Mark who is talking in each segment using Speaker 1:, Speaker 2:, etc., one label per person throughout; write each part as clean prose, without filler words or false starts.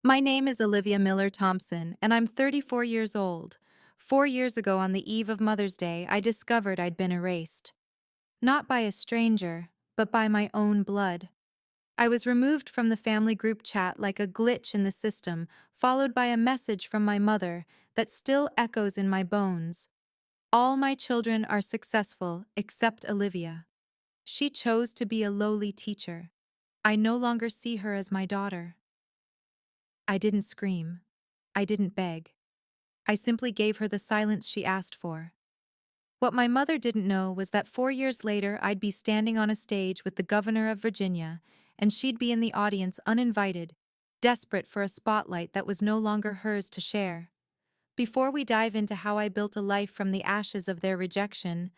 Speaker 1: My name is Olivia Miller Thompson, and I'm 34 years old. 4 years ago, on the eve of Mother's Day, I discovered I'd been erased. Not by a stranger, but by my own blood. I was removed from the family group chat like a glitch in the system, followed by a message from my mother that still echoes in my bones. All my children are successful except Olivia. She chose to be a lowly teacher. I no longer see her as my daughter. I didn't scream. I didn't beg. I simply gave her the silence she asked for. What my mother didn't know was that 4 years later I'd be standing on a stage with the governor of Virginia, and she'd be in the audience uninvited, desperate for a spotlight that was no longer hers to share. Before we dive into how I built a life from the ashes of their rejection,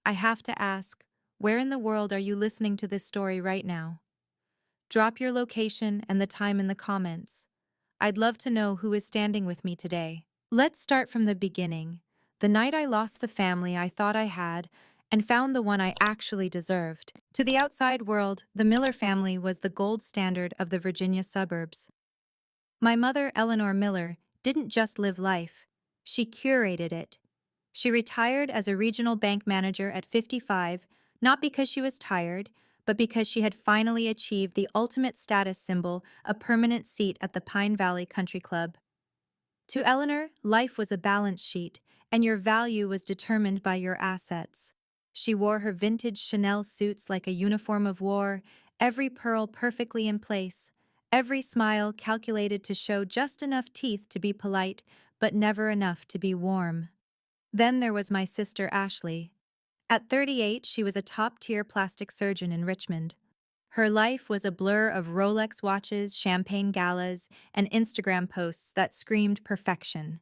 Speaker 1: I have to ask, where in the world are you listening to this story right now? Drop your location and the time in the comments. I'd love to know who is standing with me today. Let's start from the beginning. The night I lost the family I thought I had and found the one I actually deserved. To the outside world, the Miller family was the gold standard of the Virginia suburbs. My mother, Eleanor Miller, didn't just live life. She curated it. She retired as a regional bank manager at 55, not because she was tired, but because she had finally achieved the ultimate status symbol, a permanent seat at the Pine Valley Country Club. To Eleanor, life was a balance sheet, and your value was determined by your assets. She wore her vintage Chanel suits like a uniform of war, every pearl perfectly in place, every smile calculated to show just enough teeth to be polite, but never enough to be warm. Then there was my sister Ashley. At 38, she was a top-tier plastic surgeon in Richmond. Her life was a blur of Rolex watches, champagne galas, and Instagram posts that screamed perfection.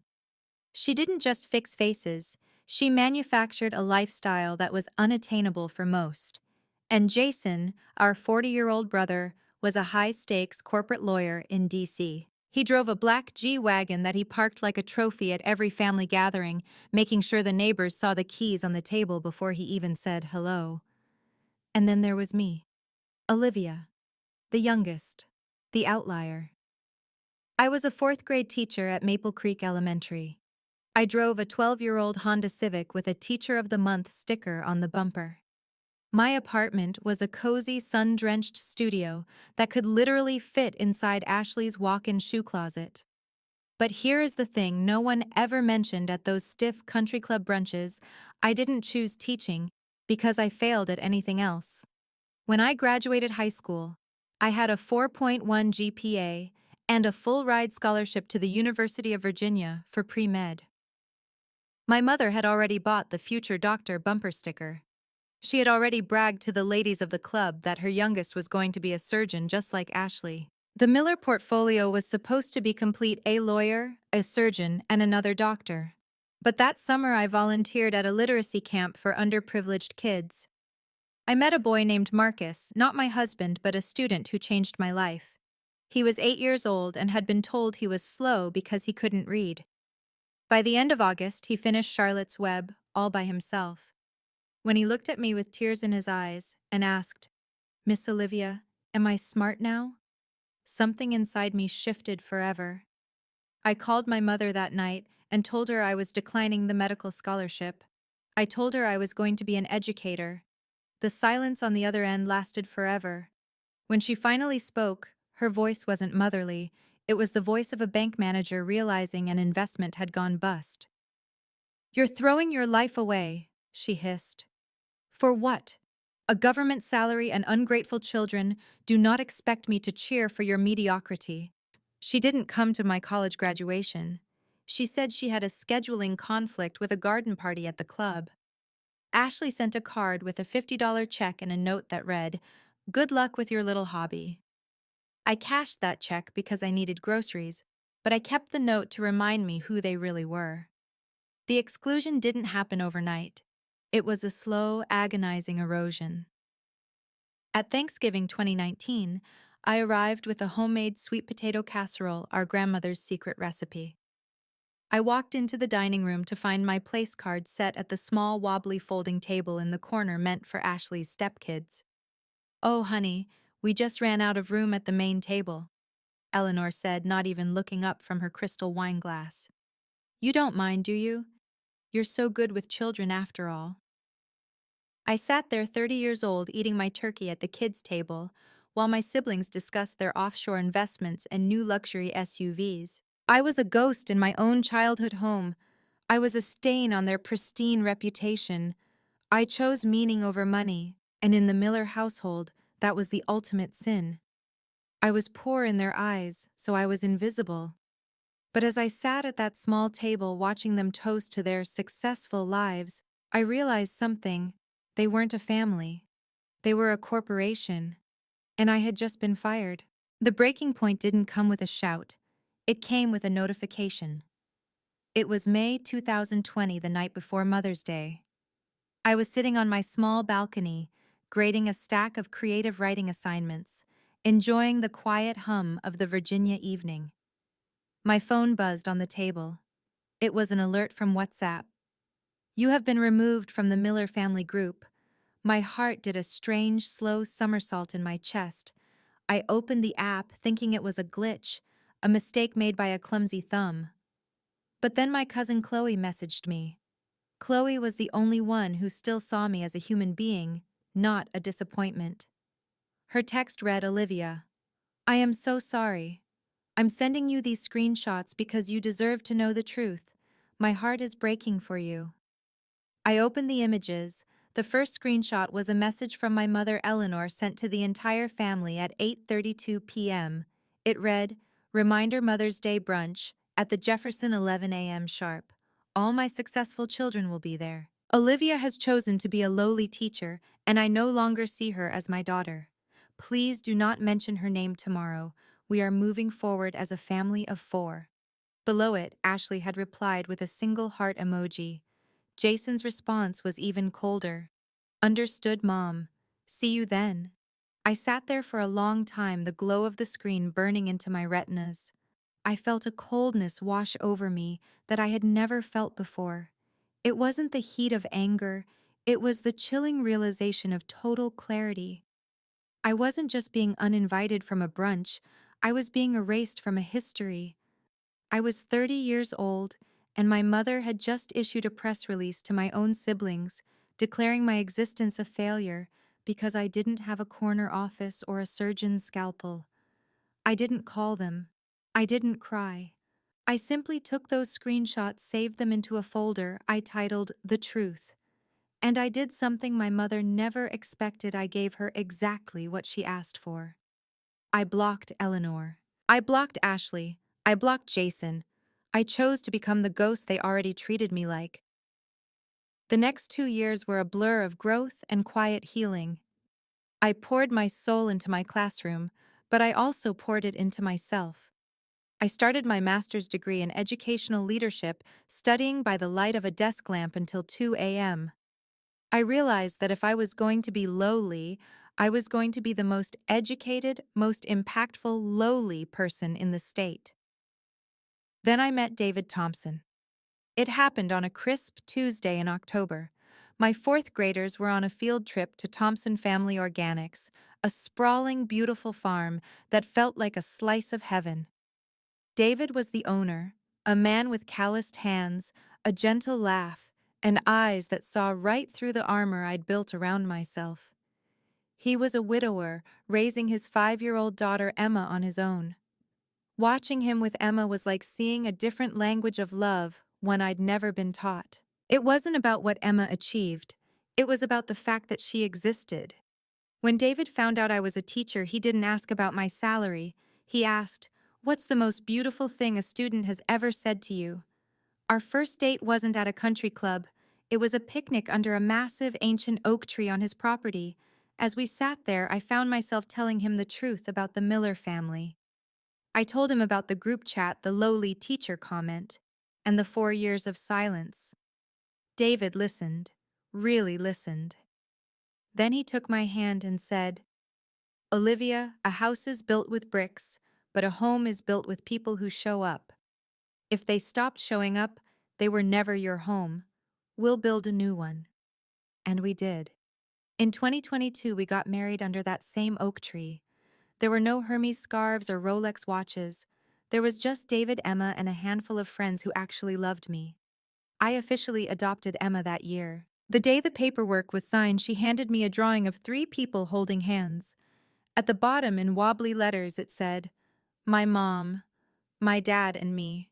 Speaker 1: She didn't just fix faces, she manufactured a lifestyle that was unattainable for most. And Jason, our 40-year-old brother, was a high-stakes corporate lawyer in D.C. He drove a black G-Wagon that he parked like a trophy at every family gathering, making sure the neighbors saw the keys on the table before he even said hello. And then there was me, Olivia, the youngest, the outlier. I was a fourth-grade teacher at Maple Creek Elementary. I drove a 12-year-old Honda Civic with a Teacher of the Month sticker on the bumper. My apartment was a cozy, sun-drenched studio that could literally fit inside Ashley's walk-in shoe closet. But here is the thing no one ever mentioned at those stiff country club brunches: I didn't choose teaching because I failed at anything else. When I graduated high school, I had a 4.1 GPA and a full-ride scholarship to the University of Virginia for pre-med. My mother had already bought the future doctor bumper sticker. She had already bragged to the ladies of the club that her youngest was going to be a surgeon just like Ashley. The Miller portfolio was supposed to be complete: a lawyer, a surgeon, and another doctor. But that summer I volunteered at a literacy camp for underprivileged kids. I met a boy named Marcus, not my husband but a student who changed my life. He was 8 years old and had been told he was slow because he couldn't read. By the end of August, he finished Charlotte's Web all by himself. When he looked at me with tears in his eyes and asked, "Miss Olivia, am I smart now?" something inside me shifted forever. I called my mother that night and told her I was declining the medical scholarship. I told her I was going to be an educator. The silence on the other end lasted forever. When she finally spoke, her voice wasn't motherly. It was the voice of a bank manager realizing an investment had gone bust. "You're throwing your life away," she hissed. "For what? A government salary and ungrateful children. Do not expect me to cheer for your mediocrity." She didn't come to my college graduation. She said she had a scheduling conflict with a garden party at the club. Ashley sent a card with a $50 check and a note that read, "Good luck with your little hobby." I cashed that check because I needed groceries, but I kept the note to remind me who they really were. The exclusion didn't happen overnight. It was a slow, agonizing erosion. At Thanksgiving 2019, I arrived with a homemade sweet potato casserole, our grandmother's secret recipe. I walked into the dining room to find my place card set at the small, wobbly folding table in the corner meant for Ashley's stepkids. "Oh, honey, we just ran out of room at the main table," Eleanor said, not even looking up from her crystal wine glass. You don't mind, do you? You're so good with children after all. I sat there 30 years old eating my turkey at the kids' table, while my siblings discussed their offshore investments and new luxury SUVs. I was a ghost in my own childhood home. I was a stain on their pristine reputation. I chose meaning over money, and in the Miller household, that was the ultimate sin. I was poor in their eyes, so I was invisible. But as I sat at that small table watching them toast to their successful lives, I realized something. They weren't a family. They were a corporation. And I had just been fired. The breaking point didn't come with a shout. It came with a notification. It was May 2020, the night before Mother's Day. I was sitting on my small balcony, grading a stack of creative writing assignments, enjoying the quiet hum of the Virginia evening. My phone buzzed on the table. It was an alert from WhatsApp. You have been removed from the Miller family group. My heart did a strange, slow somersault in my chest. I opened the app thinking it was a glitch, a mistake made by a clumsy thumb. But then my cousin Chloe messaged me. Chloe was the only one who still saw me as a human being, not a disappointment. Her text read, Olivia, I am so sorry. I'm sending you these screenshots because you deserve to know the truth. My heart is breaking for you. I opened the images. The first screenshot was a message from my mother Eleanor sent to the entire family at 8:32 p.m. It read, Reminder Mother's Day brunch at the Jefferson 11 a.m. sharp. All my successful children will be there. Olivia has chosen to be a lowly teacher, and I no longer see her as my daughter. Please do not mention her name tomorrow. We are moving forward as a family of 4. Below it, Ashley had replied with a single heart emoji. Jason's response was even colder. Understood, Mom. See you then. I sat there for a long time, the glow of the screen burning into my retinas. I felt a coldness wash over me that I had never felt before. It wasn't the heat of anger, it was the chilling realization of total clarity. I wasn't just being uninvited from a brunch, I was being erased from a history. I was 30 years old, and my mother had just issued a press release to my own siblings, declaring my existence a failure because I didn't have a corner office or a surgeon's scalpel. I didn't call them. I didn't cry. I simply took those screenshots, saved them into a folder I titled The Truth. And I did something my mother never expected. I gave her exactly what she asked for. I blocked Eleanor. I blocked Ashley. I blocked Jason. I chose to become the ghost they already treated me like. The next 2 years were a blur of growth and quiet healing. I poured my soul into my classroom, but I also poured it into myself. I started my master's degree in educational leadership, studying by the light of a desk lamp until 2 a.m. I realized that if I was going to be lowly, I was going to be the most educated, most impactful lowly person in the state. Then I met David Thompson. It happened on a crisp Tuesday in October. My fourth graders were on a field trip to Thompson Family Organics, a sprawling, beautiful farm that felt like a slice of heaven. David was the owner, a man with calloused hands, a gentle laugh, and eyes that saw right through the armor I'd built around myself. He was a widower, raising his 5-year-old daughter Emma on his own. Watching him with Emma was like seeing a different language of love, one I'd never been taught. It wasn't about what Emma achieved. It was about the fact that she existed. When David found out I was a teacher, he didn't ask about my salary. He asked, "What's the most beautiful thing a student has ever said to you?" Our first date wasn't at a country club. It was a picnic under a massive ancient oak tree on his property. As we sat there, I found myself telling him the truth about the Miller family. I told him about the group chat, the lowly teacher comment, and the 4 years of silence. David listened, really listened. Then he took my hand and said, Olivia, a house is built with bricks, but a home is built with people who show up. If they stopped showing up, they were never your home. We'll build a new one. And we did. In 2022, we got married under that same oak tree. There were no Hermes scarves or Rolex watches. There was just David, Emma, and a handful of friends who actually loved me. I officially adopted Emma that year. The day the paperwork was signed, she handed me a drawing of three people holding hands. At the bottom, in wobbly letters, it said, "My mom, my dad, and me."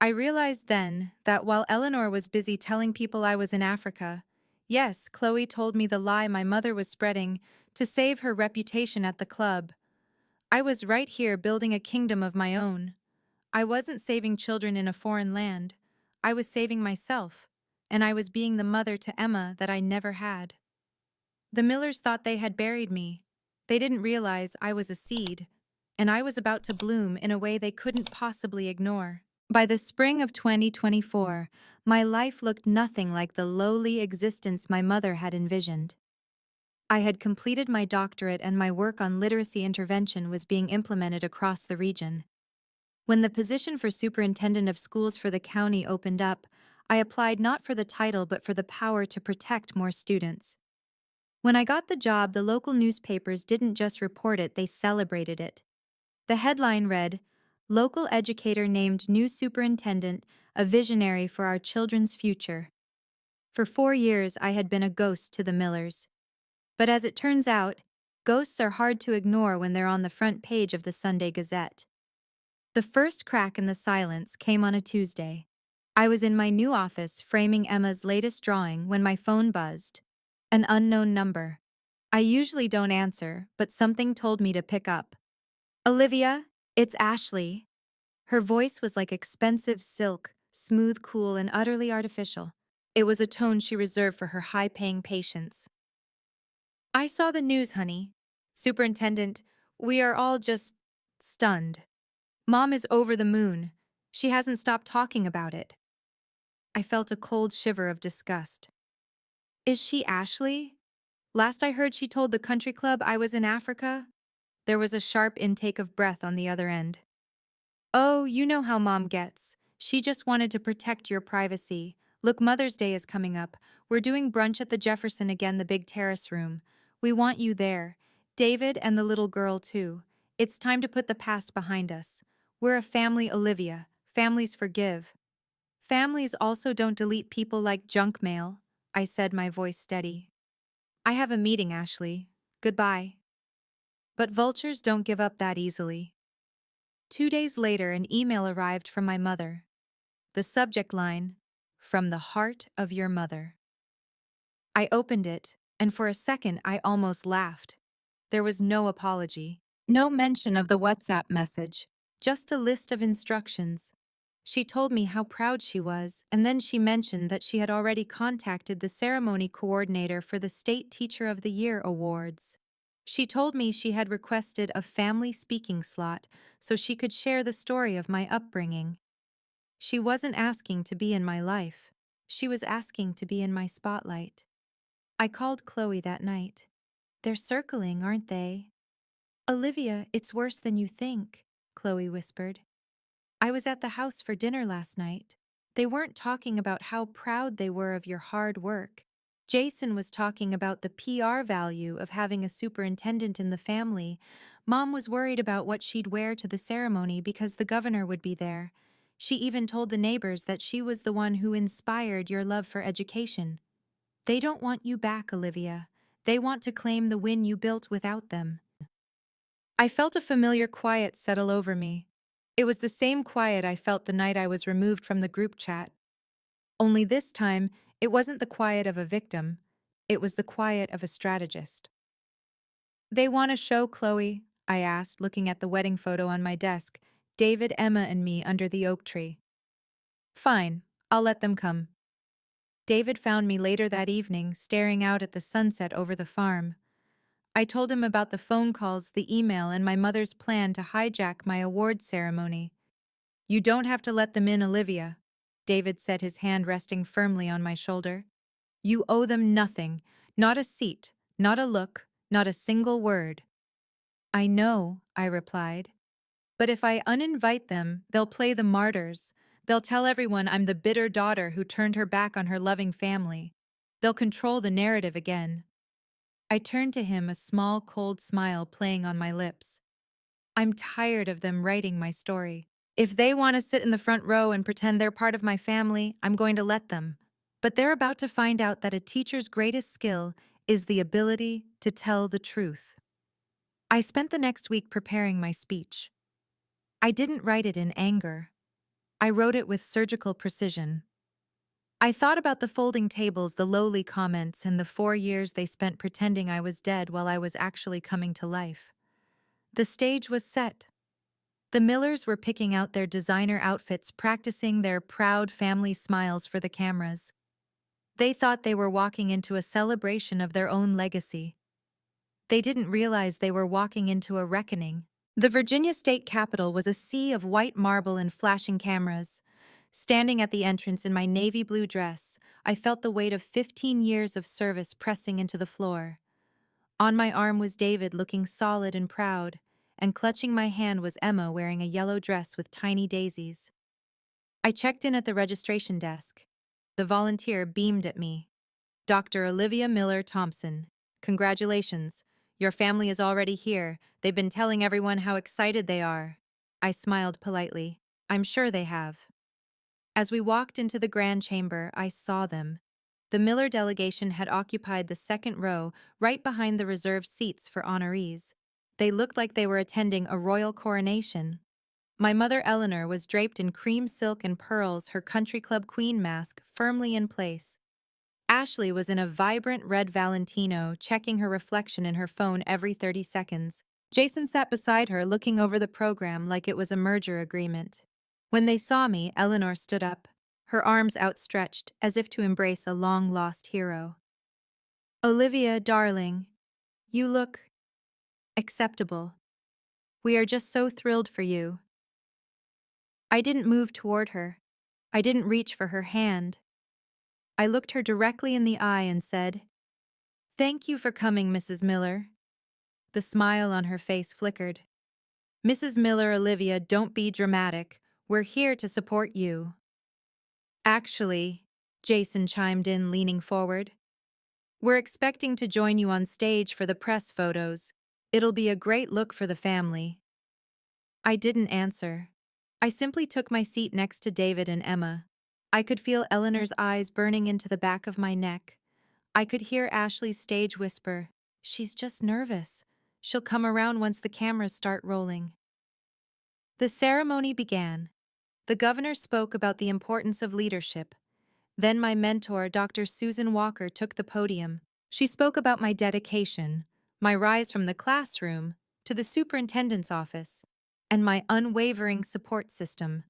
Speaker 1: I realized then that while Eleanor was busy telling people I was in Africa, yes, Chloe told me the lie my mother was spreading to save her reputation at the club. I was right here building a kingdom of my own. I wasn't saving children in a foreign land. I was saving myself, and I was being the mother to Emma that I never had. The Millers thought they had buried me. They didn't realize I was a seed, and I was about to bloom in a way they couldn't possibly ignore. By the spring of 2024, my life looked nothing like the lowly existence my mother had envisioned. I had completed my doctorate and my work on literacy intervention was being implemented across the region. When the position for superintendent of schools for the county opened up, I applied not for the title but for the power to protect more students. When I got the job, the local newspapers didn't just report it, they celebrated it. The headline read, "Local educator named new superintendent, a visionary for our children's future." For 4 years, I had been a ghost to the Millers. But as it turns out, ghosts are hard to ignore when they're on the front page of the Sunday Gazette. The first crack in the silence came on a Tuesday. I was in my new office framing Emma's latest drawing when my phone buzzed. An unknown number. I usually don't answer, but something told me to pick up. "Olivia, it's Ashley." Her voice was like expensive silk, smooth, cool, and utterly artificial. It was a tone she reserved for her high-paying patients. "I saw the news, honey. Superintendent, we are all just stunned. Mom is over the moon. She hasn't stopped talking about it." I felt a cold shiver of disgust. "Is she Ashley? Last I heard she told the country club I was in Africa." There was a sharp intake of breath on the other end. "Oh, you know how Mom gets. She just wanted to protect your privacy. Look, Mother's Day is coming up. We're doing brunch at the Jefferson again, the big terrace room. We want you there. David and the little girl, too. It's time to put the past behind us. We're a family, Olivia. Families forgive. Families also don't delete people like junk mail," I said, my voice steady. "I have a meeting, Ashley. Goodbye." But vultures don't give up that easily. 2 days later, an email arrived from my mother. The subject line, "From the heart of your mother." I opened it, and for a second I almost laughed. There was no apology, no mention of the WhatsApp message, just a list of instructions. She told me how proud she was, and then she mentioned that she had already contacted the ceremony coordinator for the State Teacher of the Year awards. She told me she had requested a family speaking slot so she could share the story of my upbringing. She wasn't asking to be in my life. She was asking to be in my spotlight. I called Chloe that night. "They're circling, aren't they?" "Olivia, it's worse than you think," Chloe whispered. "I was at the house for dinner last night. They weren't talking about how proud they were of your hard work. Jason was talking about the PR value of having a superintendent in the family. Mom was worried about what she'd wear to the ceremony because the governor would be there. She even told the neighbors that she was the one who inspired your love for education. They don't want you back, Olivia. They want to claim the win you built without them." I felt a familiar quiet settle over me. It was the same quiet I felt the night I was removed from the group chat. Only this time, it wasn't the quiet of a victim. It was the quiet of a strategist. "They want a show, Chloe?" I asked, looking at the wedding photo on my desk, David, Emma, and me under the oak tree. "Fine, I'll let them come." David found me later that evening, staring out at the sunset over the farm. I told him about the phone calls, the email, and my mother's plan to hijack my award ceremony. "You don't have to let them in, Olivia," David said, his hand resting firmly on my shoulder. "You owe them nothing, not a seat, not a look, not a single word." "I know," I replied. "But if I uninvite them, they'll play the martyrs. They'll tell everyone I'm the bitter daughter who turned her back on her loving family. They'll control the narrative again." I turned to him, a small, cold smile playing on my lips. I'm tired of them writing my story. If they want to sit in the front row and pretend they're part of my family, I'm going to let them. But they're about to find out that a teacher's greatest skill is the ability to tell the truth. I spent the next week preparing my speech. I didn't write it in anger. I wrote it with surgical precision. I thought about the folding tables, the lowly comments, and the 4 years they spent pretending I was dead while I was actually coming to life. The stage was set. The Millers were picking out their designer outfits, practicing their proud family smiles for the cameras. They thought they were walking into a celebration of their own legacy. They didn't realize they were walking into a reckoning. The Virginia State Capitol was a sea of white marble and flashing cameras. Standing at the entrance in my navy blue dress, I felt the weight of 15 years of service pressing into the floor. On my arm was David, looking solid and proud, and clutching my hand was Emma, wearing a yellow dress with tiny daisies. I checked in at the registration desk. The volunteer beamed at me. Dr. Olivia Miller Thompson. Congratulations. Your family is already here. They've been telling everyone how excited they are. I smiled politely. I'm sure they have. As we walked into the grand chamber, I saw them. The Miller delegation had occupied the second row, right behind the reserved seats for honorees. They looked like they were attending a royal coronation. My mother Eleanor was draped in cream silk and pearls, her country club queen mask firmly in place. Ashley was in a vibrant red Valentino, checking her reflection in her phone every 30 seconds. Jason sat beside her, looking over the program like it was a merger agreement. When they saw me, Eleanor stood up, her arms outstretched as if to embrace a long-lost hero. Olivia, darling, you look acceptable. We are just so thrilled for you. I didn't move toward her. I didn't reach for her hand. I looked her directly in the eye and said, "Thank you for coming, Mrs. Miller." The smile on her face flickered. "Mrs. Miller, Olivia, don't be dramatic. We're here to support you." "Actually," Jason chimed in, leaning forward, "we're expecting to join you on stage for the press photos. It'll be a great look for the family." I didn't answer. I simply took my seat next to David and Emma. I could feel Eleanor's eyes burning into the back of my neck. I could hear Ashley's stage whisper, "She's just nervous. She'll come around once the cameras start rolling." The ceremony began. The governor spoke about the importance of leadership. Then my mentor, Dr. Susan Walker, took the podium. She spoke about my dedication, my rise from the classroom to the superintendent's office, and my unwavering support system.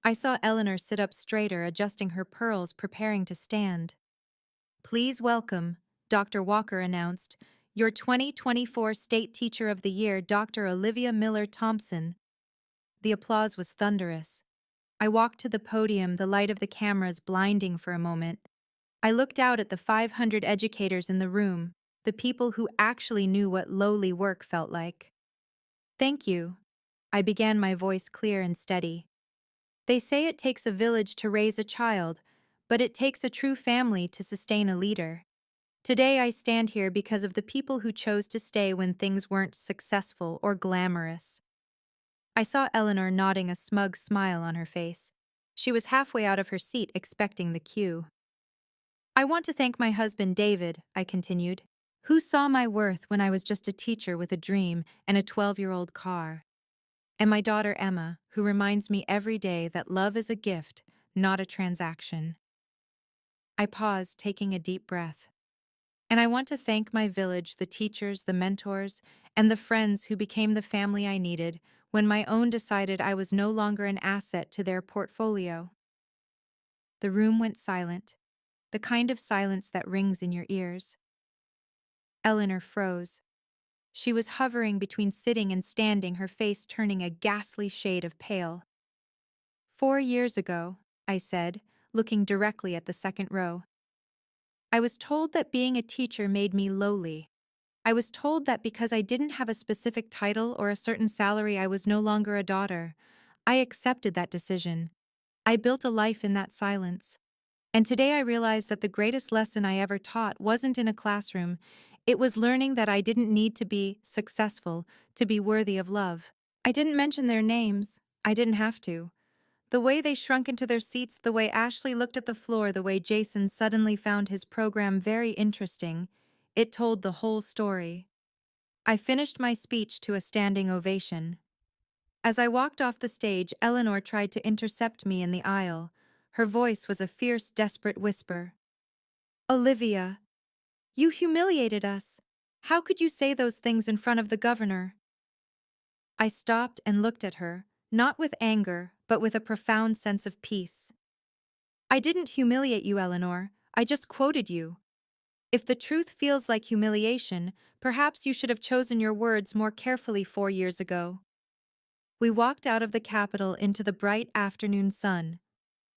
Speaker 1: I saw Eleanor sit up straighter, adjusting her pearls, preparing to stand. "Please welcome," Dr. Walker announced, "your 2024 State Teacher of the Year, Dr. Olivia Miller Thompson." The applause was thunderous. I walked to the podium, the light of the cameras blinding for a moment. I looked out at the 500 educators in the room, the people who actually knew what lowly work felt like. "Thank you." I began, my voice clear and steady. "They say it takes a village to raise a child, but it takes a true family to sustain a leader. Today I stand here because of the people who chose to stay when things weren't successful or glamorous." I saw Eleanor nodding, a smug smile on her face. She was halfway out of her seat, expecting the cue. "I want to thank my husband, David," I continued, "who saw my worth when I was just a teacher with a dream and a 12-year-old car. And my daughter, Emma, who reminds me every day that love is a gift, not a transaction." I paused, taking a deep breath. "And I want to thank my village, the teachers, the mentors, and the friends who became the family I needed when my own decided I was no longer an asset to their portfolio." The room went silent, the kind of silence that rings in your ears. Eleanor froze. She was hovering between sitting and standing, her face turning a ghastly shade of pale. "4 years ago," I said, looking directly at the second row, "I was told that being a teacher made me lowly. I was told that because I didn't have a specific title or a certain salary, I was no longer a daughter. I accepted that decision. I built a life in that silence. And today I realize that the greatest lesson I ever taught wasn't in a classroom, It was learning that I didn't need to be successful to be worthy of love. I didn't mention their names. I didn't have to. The way they shrunk into their seats, the way Ashley looked at the floor, the way Jason suddenly found his program very interesting, it told the whole story. I finished my speech to a standing ovation. As I walked off the stage, Eleanor tried to intercept me in the aisle. Her voice was a fierce, desperate whisper. Olivia, you humiliated us. How could you say those things in front of the governor? I stopped and looked at her, not with anger, but with a profound sense of peace. I didn't humiliate you, Eleanor. I just quoted you. If the truth feels like humiliation, perhaps you should have chosen your words more carefully 4 years ago. We walked out of the Capitol into the bright afternoon sun.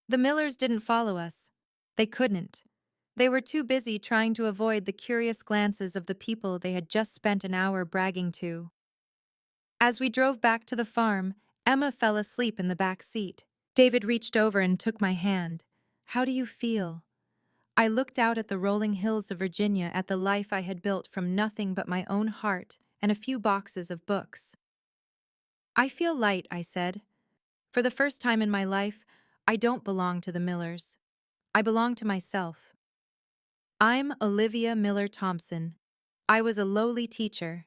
Speaker 1: The Millers didn't follow us. They couldn't. They were too busy trying to avoid the curious glances of the people they had just spent an hour bragging to. As we drove back to the farm, Emma fell asleep in the back seat. David reached over and took my hand. How do you feel? I looked out at the rolling hills of Virginia, at the life I had built from nothing but my own heart and a few boxes of books. I feel light, I said. For the first time in my life, I don't belong to the Millers. I belong to myself. I'm Olivia Miller Thompson. I was a lowly teacher,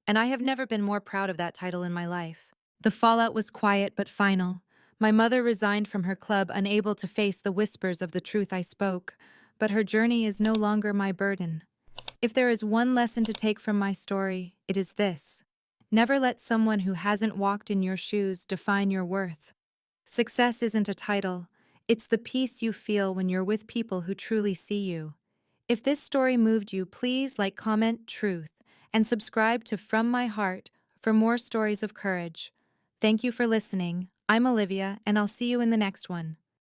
Speaker 1: and I have never been more proud of that title in my life. The fallout was quiet but final. My mother resigned from her club, unable to face the whispers of the truth I spoke, but her journey is no longer my burden. If there is one lesson to take from my story, it is this. Never let someone who hasn't walked in your shoes define your worth. Success isn't a title, it's the peace you feel when you're with people who truly see you. If this story moved you, please like, comment, truth, and subscribe to From My Heart for more stories of courage. Thank you for listening. I'm Olivia, and I'll see you in the next one.